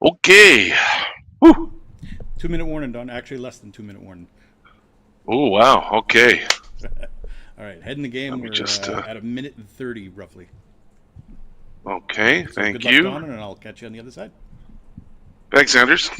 Okay. Whew. 2 minute warning, Don. Actually, less than 2 minute warning. Oh, wow. Okay. All right, head in the Let game. me We're just, at a minute and 30 roughly. okay. So good Thank luck, you. Don, and I'll catch you on the other side. Thanks, Anders.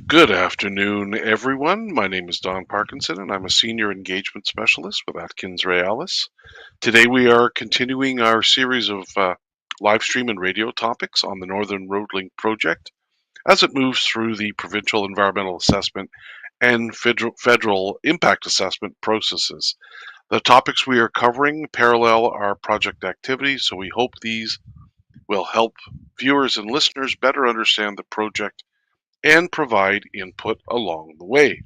Good afternoon, everyone. My name is Don Parkinson, and I'm a Senior Engagement Specialist with Atkins Realis. Today, we are continuing our series of live stream and radio topics on the Northern Road Link project as it moves through the provincial environmental assessment and federal impact assessment processes. The topics we are covering parallel our project activities, so we hope these will help viewers and listeners better understand the project and provide input along the way.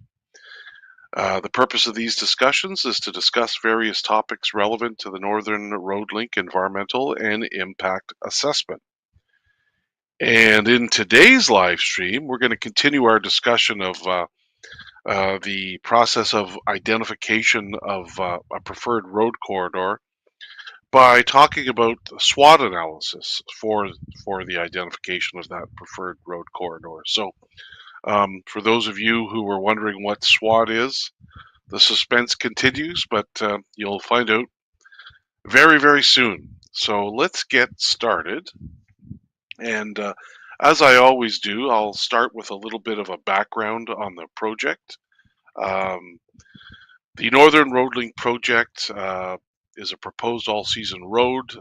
The purpose of these discussions is to discuss various topics relevant to the Northern Road Link environmental and impact assessment. And in today's live stream, we're going to continue our discussion of the process of identification of a preferred road corridor by talking about SWOT analysis for the identification of that preferred road corridor. So, for those of you who were wondering what SWOT is, the suspense continues, but you'll find out very, very soon. So let's get started. And as I always do, I'll start with a little bit of a background on the project. Um, the Northern Road Link project is a proposed all-season road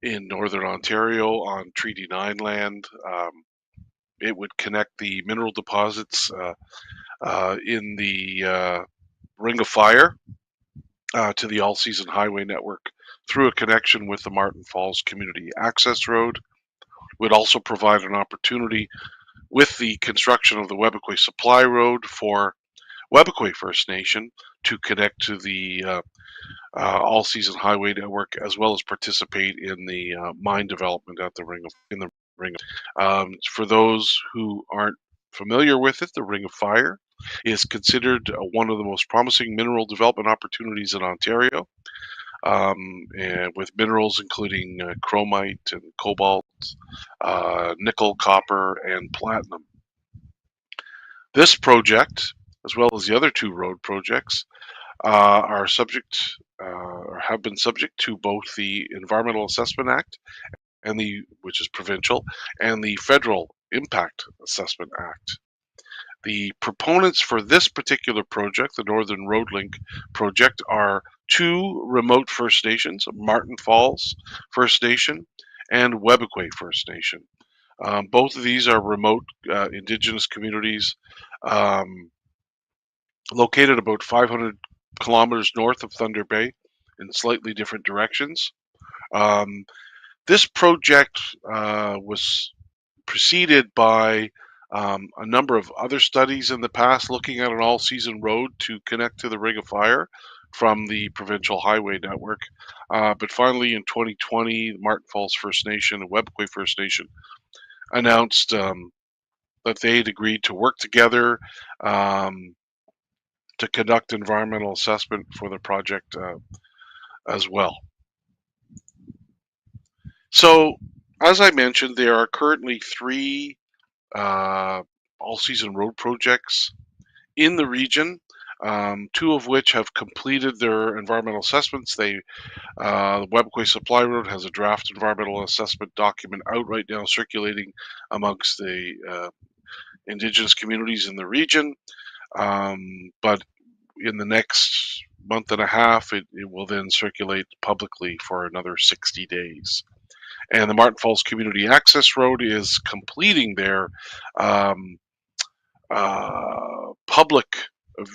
in Northern Ontario on Treaty 9 land. It would connect the mineral deposits in the Ring of Fire to the all season highway network through a connection with the Martin Falls Community Access Road. Would also provide an opportunity with the construction of the Webequie Supply Road for Webequie First Nation to connect to the all season highway network, as well as participate in the mine development at the Ring. For those who aren't familiar with it, the Ring of Fire is considered one of the most promising mineral development opportunities in Ontario, and with minerals including chromite and cobalt, nickel, copper, and platinum. This project, as well as the other two road projects, are subject or have been subject to both the Environmental Assessment Act and which is provincial, and the Federal Impact Assessment Act. The proponents for this particular project, the Northern Road Link project, are two remote First Nations, Martin Falls First Nation and Webequie First Nation. Both of these are remote Indigenous communities um, located about 500 kilometers north of Thunder Bay in slightly different directions. Um, this project was preceded by a number of other studies in the past looking at an all-season road to connect to the Ring of Fire from the provincial highway network. But finally, in 2020, the Martin Falls First Nation and Webquay First Nation announced that they had agreed to work together um, to conduct environmental assessment for the project as well. So, as I mentioned, there are currently three all-season road projects in the region, two of which have completed their environmental assessments. The Webquay Supply Road has a draft environmental assessment document out right now, circulating amongst the Indigenous communities in the region. But in the next month and a half, it will then circulate publicly for another 60 days. And the Martin Falls Community Access Road is completing their um, public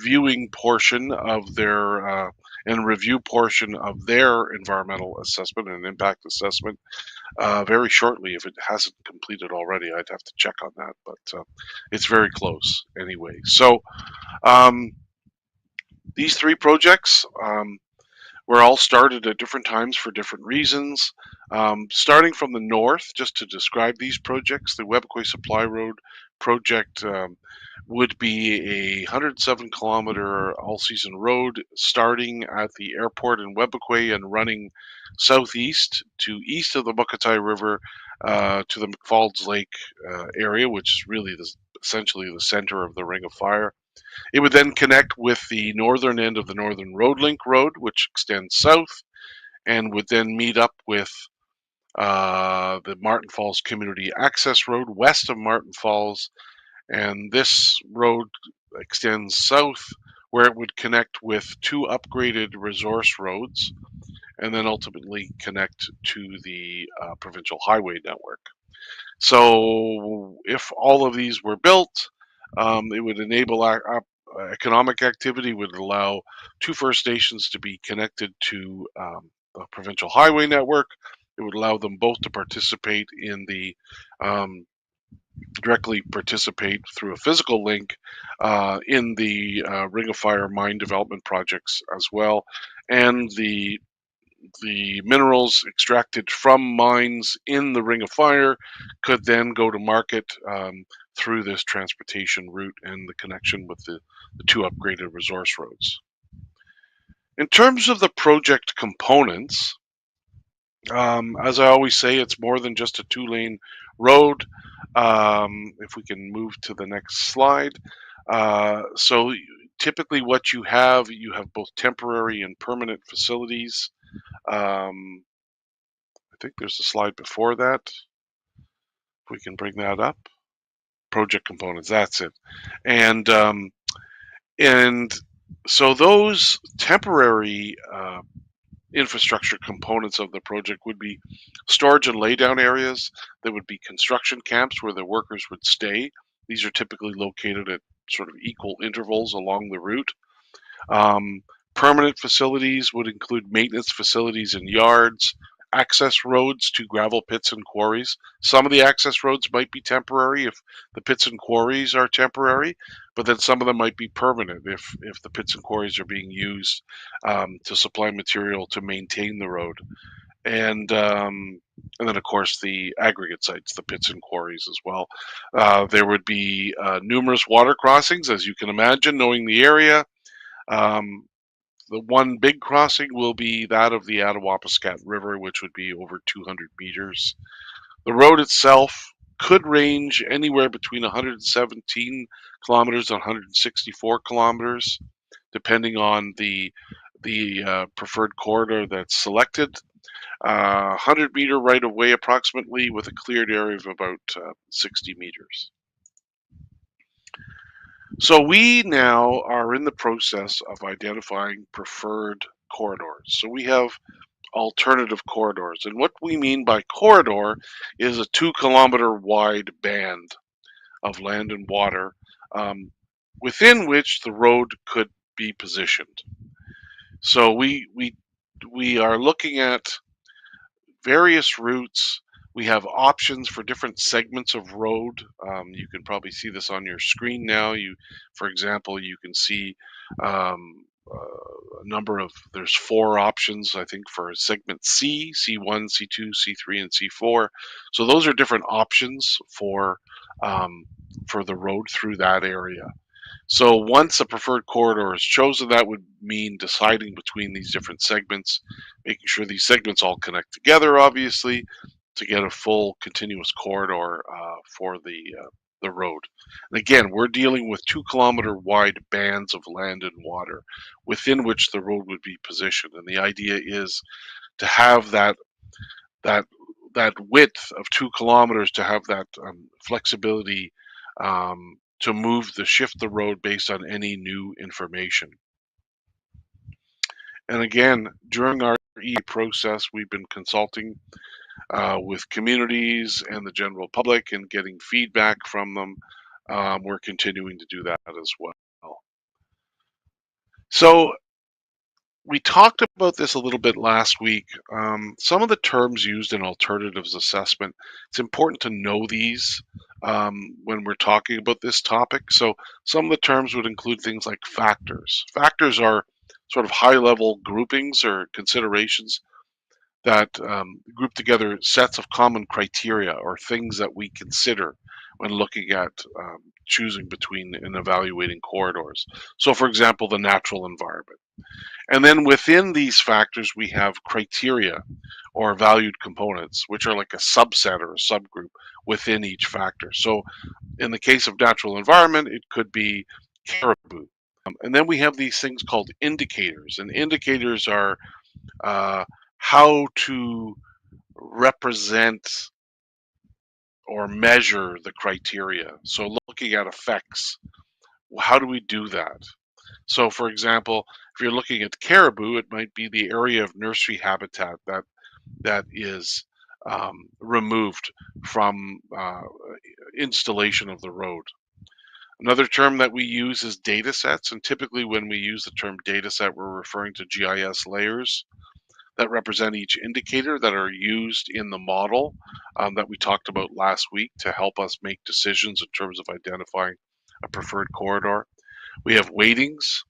viewing portion of their and review portion of their environmental assessment and impact assessment very shortly. If it hasn't completed already, I'd have to check on that, but it's very close anyway. So um, these three projects were all started at different times for different reasons. Starting from the north, just to describe these projects, the Webquay Supply Road project would be a 107-kilometer all-season road starting at the airport in Webquay and running southeast to east of the Mukattai River to the McFalds Lake area, which is really essentially the center of the Ring of Fire. It would then connect with the northern end of the Northern Road Link Road, which extends south, and would then meet up with the Martin Falls Community Access Road west of Martin Falls. And this road extends south, where it would connect with two upgraded resource roads, and then ultimately connect to the provincial highway network. So, if all of these were built, it would enable economic activity, would allow two First Nations to be connected to the provincial highway network. It would allow them both to participate in the directly participate through a physical link in the Ring of Fire mine development projects as well, and the minerals extracted from mines in the Ring of Fire could then go to market through this transportation route and the connection with the two upgraded resource roads. In terms of the project components, as I always say, it's more than just a two-lane road. If we can move to the next slide. So typically what you have both temporary and permanent facilities. I think there's a slide before that. If we can bring that up. Project components, that's it. And so those temporary infrastructure components of the project would be storage and laydown areas. There would be construction camps where the workers would stay. These are typically located at sort of equal intervals along the route. Permanent facilities would include maintenance facilities and yards, access roads to gravel pits and quarries. Some of the access roads might be temporary if the pits and quarries are temporary, but then some of them might be permanent if the pits and quarries are being used to supply material to maintain the road. And then, of course, the aggregate sites, the pits and quarries as well. There would be numerous water crossings, as you can imagine, knowing the area. The one big crossing will be that of the Attawapiskat River, which would be over 200 meters. The road itself could range anywhere between 117 kilometers and 164 kilometers, depending on the preferred corridor that's selected. 100-meter right of way approximately, with a cleared area of about 60 meters. So we now are in the process of identifying preferred corridors. So we have alternative corridors. And what we mean by corridor is a 2-kilometer wide band of land and water within which the road could be positioned. So we we are looking at various routes. We have options for different segments of road. You can probably see this on your screen now. For example, you can see um, a number of, there's 4 options, I think, for segment C, C1, C2, C3, and C4. So those are different options um, for the road through that area. So once a preferred corridor is chosen, that would mean deciding between these different segments, making sure these segments all connect together, obviously, to get a full continuous corridor for the road. And again, we're dealing with 2-kilometer wide bands of land and water within which the road would be positioned. And the idea is to have that that width of 2 kilometers, to have that flexibility to shift the road based on any new information. And again, during our EA process, we've been consulting with communities and the general public and getting feedback from them. We're continuing to do that as well. So we talked about this a little bit last week. Some of the terms used in alternatives assessment, it's important to know these when we're talking about this topic. So some of the terms would include things like factors. Factors are sort of high-level groupings or considerations that group together sets of common criteria or things that we consider when looking at choosing between and evaluating corridors. So for example, the natural environment. And then within these factors, we have criteria or valued components, which are like a subset or a subgroup within each factor. So in the case of natural environment, it could be caribou. And then we have these things called indicators. And indicators are how to represent or measure the criteria. So looking at effects, how do we do that? So for example, if you're looking at caribou, it might be the area of nursery habitat that is removed from installation of the road. Another term that we use is data sets, and typically when we use the term data set, we're referring to GIS layers that represent each indicator that are used in the model that we talked about last week to help us make decisions in terms of identifying a preferred corridor. We have weightings.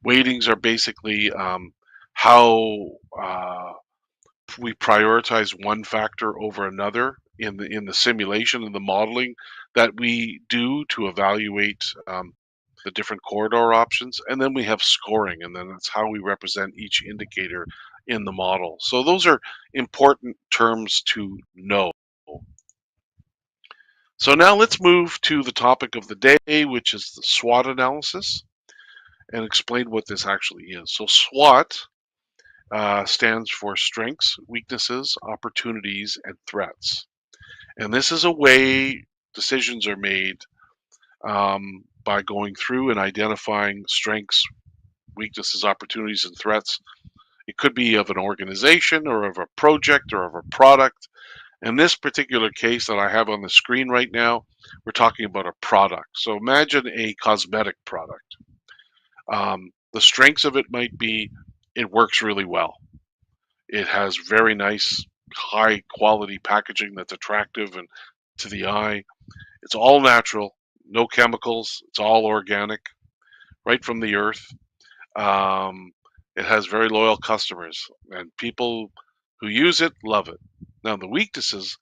Weightings are basically how we prioritize one factor over another in the simulation and the modeling that we do to evaluate the different corridor options. And then we have scoring, and then that's how we represent each indicator in the model. So those are important terms to know. So now let's move to the topic of the day, which is the SWOT analysis, and explain what this actually is. So SWOT stands for strengths, weaknesses, opportunities, and threats. And this is a way decisions are made by going through and identifying strengths, weaknesses, opportunities, and threats. It could be of an organization or of a project or of a product. In this particular case that I have on the screen right now, we're talking about a product. So imagine a cosmetic product. The strengths of it might be it works really well. It has very nice, high quality packaging that's attractive and to the eye. It's all natural, no chemicals. It's all organic, right from the earth. Um, it has very loyal customers, and people who use it love it. Now, the weaknesses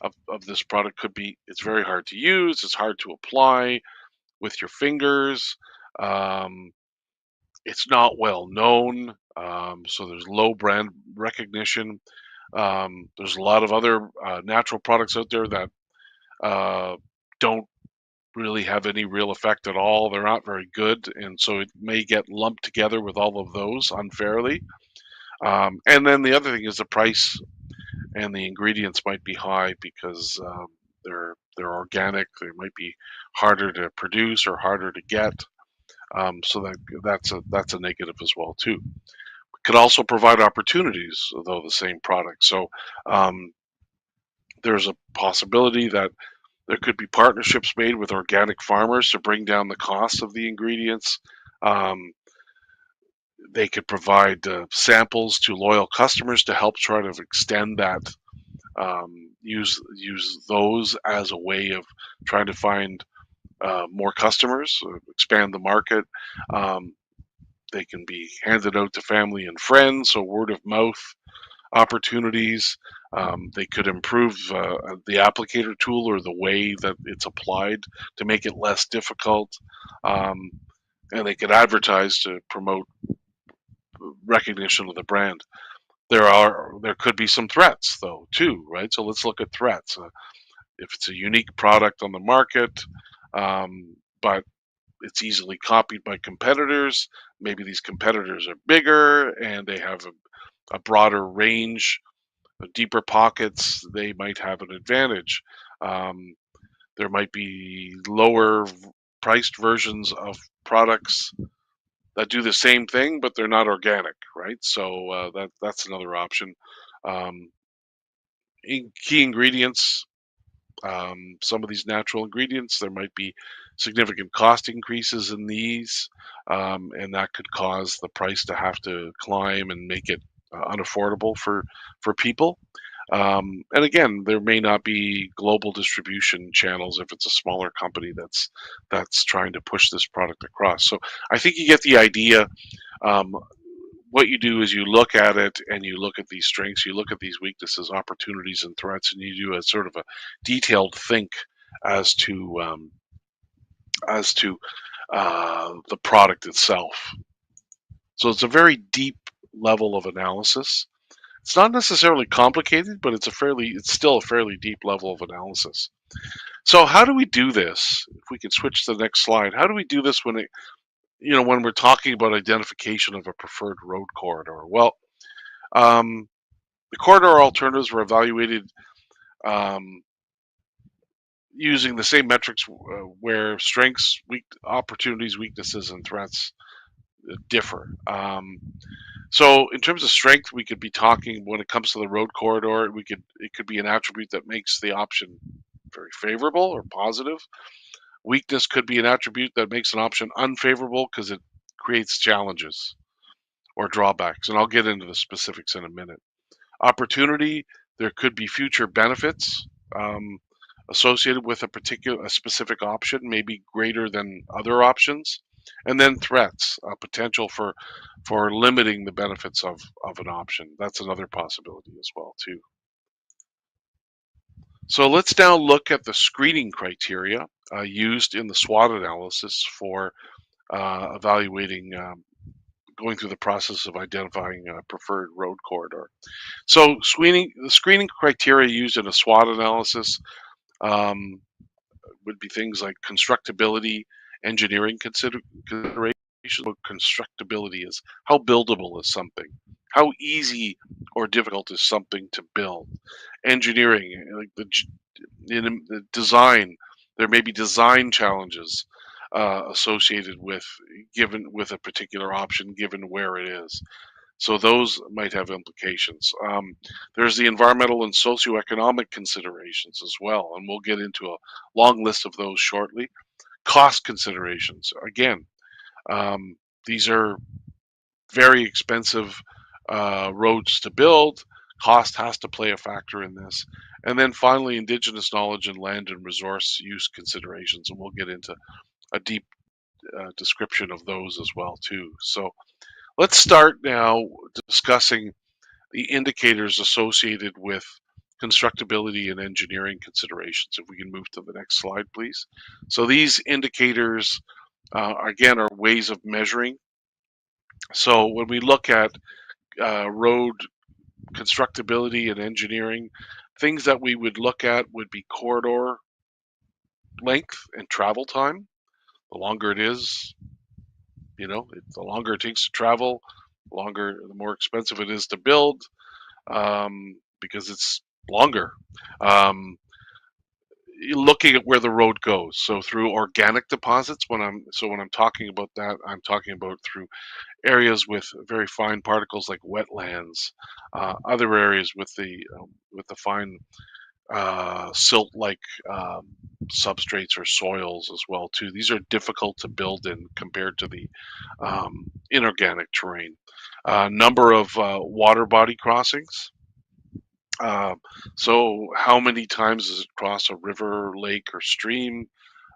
of this product could be it's very hard to use, it's hard to apply with your fingers. Um, it's not well known, so there's low brand recognition. There's a lot of other natural products out there that don't really have any real effect at all. They're not very good, and so it may get lumped together with all of those unfairly. And then the other thing is the price and the ingredients might be high because they're organic. They might be harder to produce or harder to get. So that's a negative as well too. Could also provide opportunities, though the same product. So there's a possibility that there could be partnerships made with organic farmers to bring down the cost of the ingredients. Um, They could provide samples to loyal customers to help try to extend that. Use those as a way of trying to find more customers, expand the market. Um, they can be handed out to family and friends, so word of mouth opportunities. They could improve the applicator tool or the way that it's applied to make it less difficult. Um, and they could advertise to promote recognition of the brand. There could be some threats though too, right? So let's look at threats. If it's a unique product on the market, but it's easily copied by competitors. Maybe these competitors are bigger and they have a broader range, deeper pockets. They might have an advantage. Um, there might be lower priced versions of products that do the same thing, but they're not organic, right? So that's another option. Um, Key ingredients, some of these natural ingredients, there might be significant cost increases in these, and that could cause the price to have to climb and make it unaffordable for people. And again, there may not be global distribution channels if it's a smaller company that's trying to push this product across. So I think you get the idea. Um, what you do is you look at it and you look at these strengths, you look at these weaknesses, opportunities, and threats, and you do a sort of a detailed think as to the product itself. So it's a very deep level of analysis. It's not necessarily complicated, but it's still a fairly deep level of analysis. So how do we do this? If we could switch to the next slide, how do we do this when we're talking about identification of a preferred road corridor? Well, um, the corridor alternatives were evaluated um, using the same metrics where strengths, opportunities, weaknesses, and threats differ. So in terms of strength, we could be talking when it comes to the road corridor, it could be an attribute that makes the option very favorable or positive. Weakness could be an attribute that makes an option unfavorable because it creates challenges or drawbacks. And I'll get into the specifics in a minute. Opportunity, there could be future benefits um, associated with a specific option, maybe greater than other options. And then threats, a potential for limiting the benefits of an option. That's another possibility as well too. So let's now look at the screening criteria used in the SWOT analysis for evaluating, going through the process of identifying a preferred road corridor. So the screening criteria used in a SWOT analysis um, would be things like constructability, engineering considerations. Constructability is how buildable is something, how easy or difficult is something to build. Engineering, like the design, there may be design challenges associated with a particular option, given where it is. So those might have implications. There's the environmental and socioeconomic considerations as well, and we'll get into a long list of those shortly. Cost considerations. Again, these are very expensive roads to build. Cost has to play a factor in this. And then finally, indigenous knowledge and land and resource use considerations, and we'll get into a deep description of those as well too. So let's start now discussing the indicators associated with constructability and engineering considerations. If we can move to the next slide, please. So these indicators, again, are ways of measuring. So when we look at road constructability and engineering, things that we would look at would be corridor length and travel time. The longer it is, the longer it takes to travel, the more expensive it is to build, because it's longer. Um, Looking at where the road goes, so through organic deposits. When I'm talking about that, I'm talking about through areas with very fine particles like wetlands, other areas with the fine silt-like substrates or soils as well too. These are difficult to build in compared to the inorganic terrain. Number of water body crossings. Uh, so how many times does it cross a river, lake, or stream?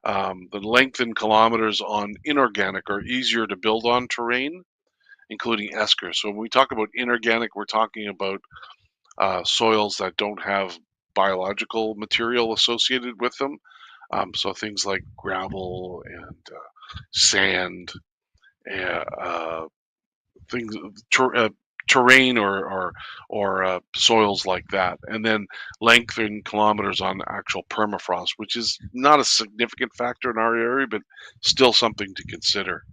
The length in kilometers on inorganic or easier to build on terrain, including eskers. So when we talk about inorganic, we're talking about soils that don't have biological material associated with them. So things like gravel and sand, uh, things, terrain or soils like that, and then length in kilometers on actual permafrost, which is not a significant factor in our area, but still something to consider.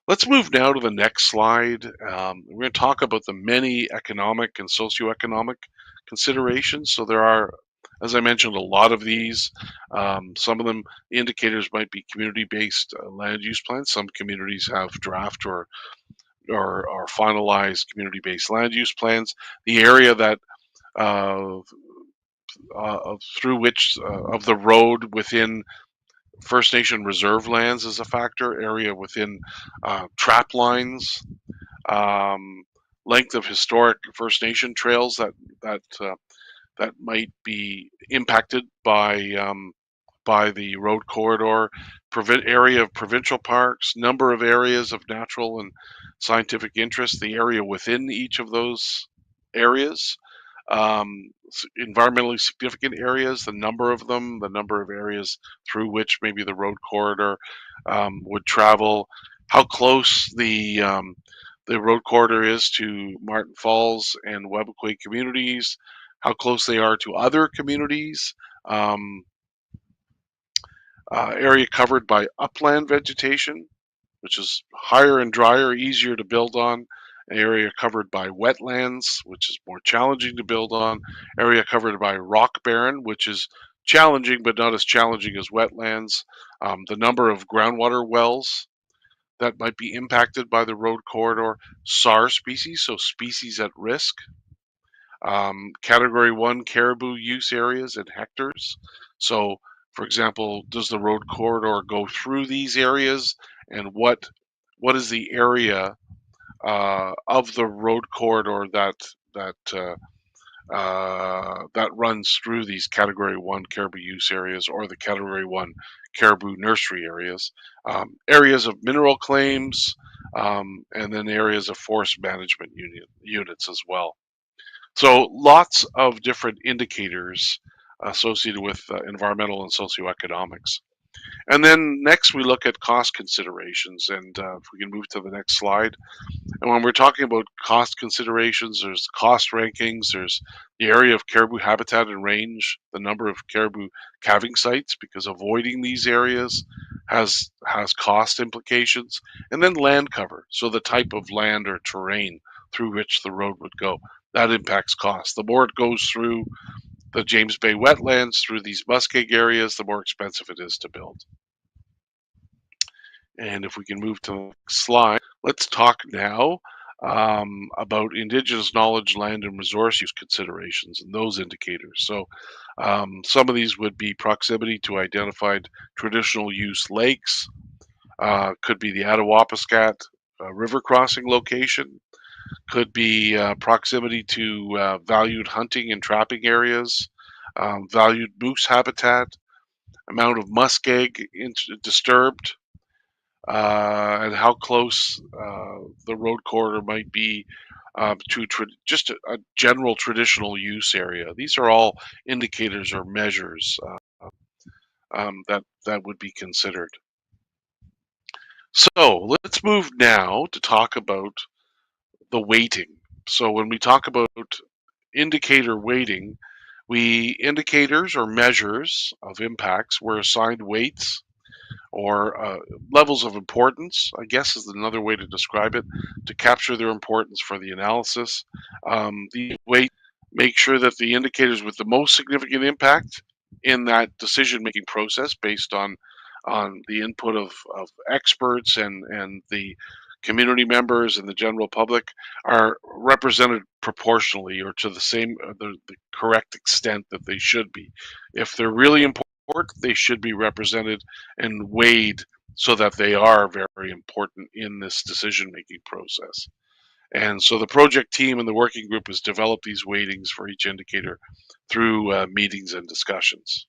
Let's move now to the next slide. We're going to talk about the many economic and socioeconomic considerations. So there are, as I mentioned, a lot of these. Some of them indicators might be community-based land use plans. Some communities have draft or finalized community-based land use plans. The area that uh, through which of the road within First Nation reserve lands is a factor, area within trap lines, um, length of historic First Nation trails that might be impacted by the road corridor, area of provincial parks, number of areas of natural and scientific interest, the area within each of those areas, environmentally significant areas, the number of them, the number of areas through which maybe the road corridor would travel, how close the road corridor is to Martin Falls and Webequie communities, how close they are to other communities, um, area covered by upland vegetation, which is higher and drier, easier to build on. Area covered by wetlands, which is more challenging to build on. Area covered by rock barren, which is challenging but not as challenging as wetlands. The number of groundwater wells that might be impacted by the road corridor. SAR species, so species at risk. Category 1 caribou use areas in hectares. So, for example, does the road corridor go through these areas, and what is the area of the road corridor that runs through these Category 1 caribou use areas or the Category 1 caribou nursery areas? Areas of mineral claims, and then areas of forest management units as well. So lots of different indicators associated with environmental and socioeconomics. And then next we look at cost considerations, and if we can move to the next slide. And when we're talking about cost considerations, there's cost rankings, there's the area of caribou habitat and range, the number of caribou calving sites, because avoiding these areas has cost implications, and then land cover, so the type of land or terrain through which the road would go. That impacts cost. The more it goes through the James Bay wetlands, through these muskeg areas, the more expensive it is to build. And if we can move to the next slide, let's talk now about Indigenous knowledge, land, and resource use considerations and those indicators. So some of these would be proximity to identified traditional use lakes, could be the Attawapiskat river crossing location, could be proximity to valued hunting and trapping areas, valued moose habitat, amount of muskeg disturbed, and how close the road corridor might be to just a general traditional use area. These are all indicators or measures that would be considered. So let's move now to talk about the weighting. So when we talk about indicator weighting, indicators or measures of impacts were assigned weights or levels of importance, I guess is another way to describe it, to capture their importance for the analysis. The weight make sure that the indicators with the most significant impact in that decision-making process based on the input of experts and the community members and the general public are represented proportionally or to the same the correct extent that they should be. If they're really important, they should be represented and weighed so that they are very important in this decision-making process. And so the project team and the working group has developed these weightings for each indicator through meetings and discussions.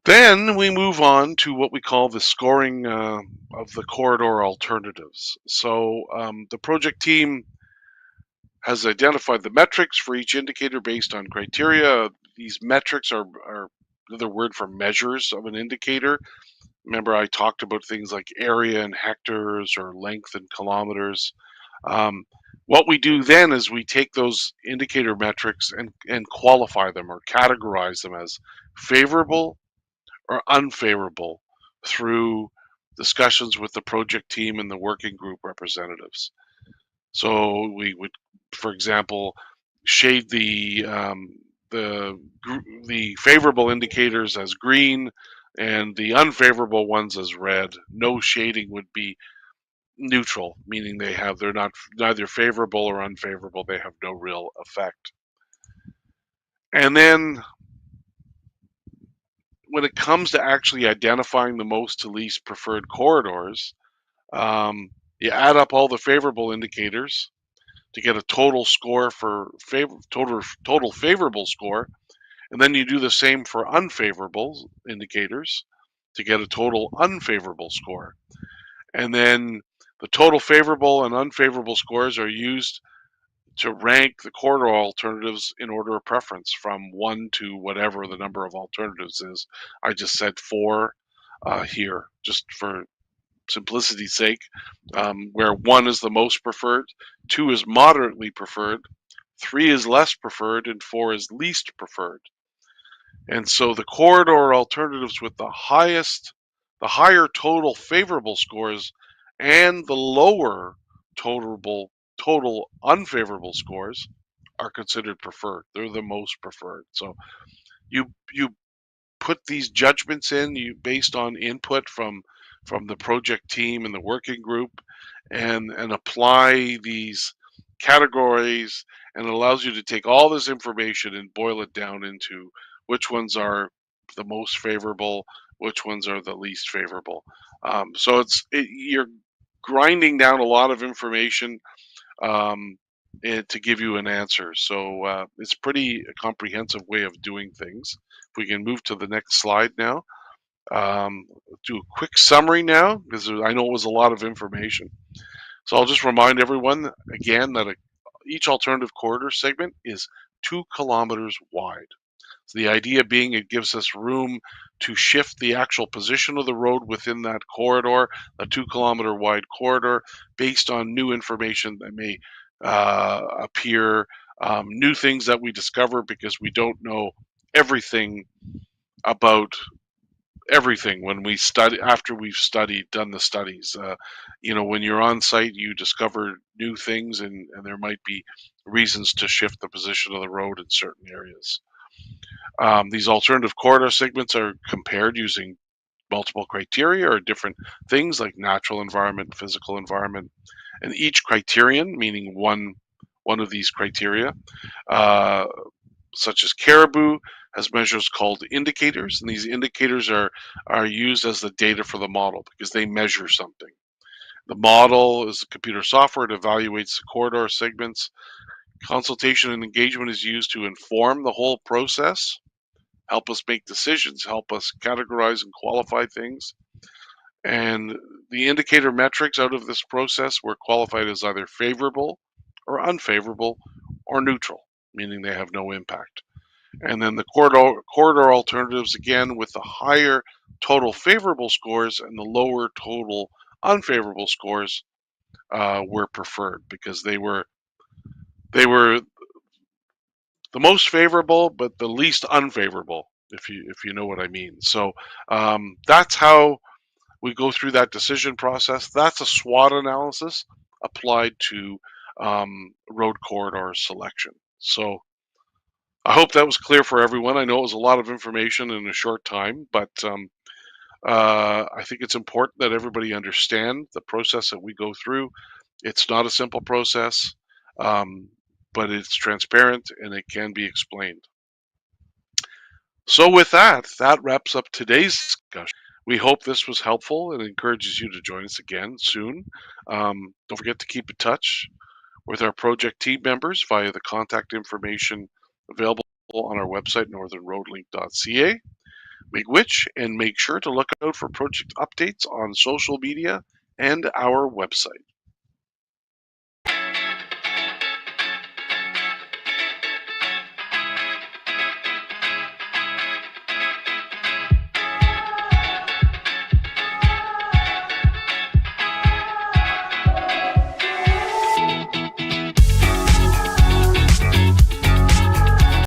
Then we move on to what we call the scoring of the corridor alternatives. So the project team has identified the metrics for each indicator based on criteria. These metrics are another word for measures of an indicator. Remember, I talked about things like area in hectares or length in kilometers. What we do then is we take those indicator metrics and qualify them or categorize them as favorable or unfavorable through discussions with the project team and the working group representatives. So we would, for example, shade the favorable indicators as green and the unfavorable ones as red. No shading would be neutral, meaning they're not neither favorable or unfavorable. They have no real effect. And then when it comes to actually identifying the most to least preferred corridors, you add up all the favorable indicators to get a total score for total favorable score, and then you do the same for unfavorable indicators to get a total unfavorable score. And then the total favorable and unfavorable scores are used to rank the corridor alternatives in order of preference from 1 to whatever the number of alternatives is. I just said 4 here, just for simplicity's sake, where 1 is the most preferred, 2 is moderately preferred, 3 is less preferred, and 4 is least preferred. And so the corridor alternatives with the higher total favorable scores and the lower total unfavorable scores are considered preferred. They're the most preferred. So you put these judgments in based on input from the project team and the working group, and apply these categories, and it allows you to take all this information and boil it down into which ones are the most favorable, which ones are the least favorable. So you're grinding down a lot of information to give you an answer. So it's pretty a comprehensive way of doing things. If we can move to the next slide now. Do a quick summary now, because I know it was a lot of information. So I'll just remind everyone again that each alternative corridor segment is 2 kilometers wide. So the idea being it gives us room to shift the actual position of the road within that corridor, a 2 kilometer wide corridor, based on new information that may appear, new things that we discover because we don't know everything about everything when we study after we've done the studies. When you're on site, you discover new things, and there might be reasons to shift the position of the road in certain areas. These alternative corridor segments are compared using multiple criteria or different things like natural environment, physical environment, and each criterion, meaning one of these criteria, such as Caribou, has measures called indicators, and these indicators are used as the data for the model because they measure something. The model is computer software. It evaluates the corridor segments. Consultation and engagement is used to inform the whole process, help us make decisions, help us categorize and qualify things. And the indicator metrics out of this process were qualified as either favorable or unfavorable or neutral, meaning they have no impact. And then the corridor alternatives, again, with the higher total favorable scores and the lower total unfavorable scores, were preferred because they were the most favorable but the least unfavorable, if you know what I mean. So that's how we go through that decision process. That's a SWOT analysis applied to road corridor selection. So I hope that was clear for everyone. I know it was a lot of information in a short time, but I think it's important that everybody understand the process that we go through It's not a simple process, but it's transparent and it can be explained. So with that wraps up today's discussion. We hope this was helpful and encourages you to join us again soon. Don't forget to keep in touch with our project team members via the contact information available on our website, northernroadlink.ca. And make sure to look out for project updates on social media and our website.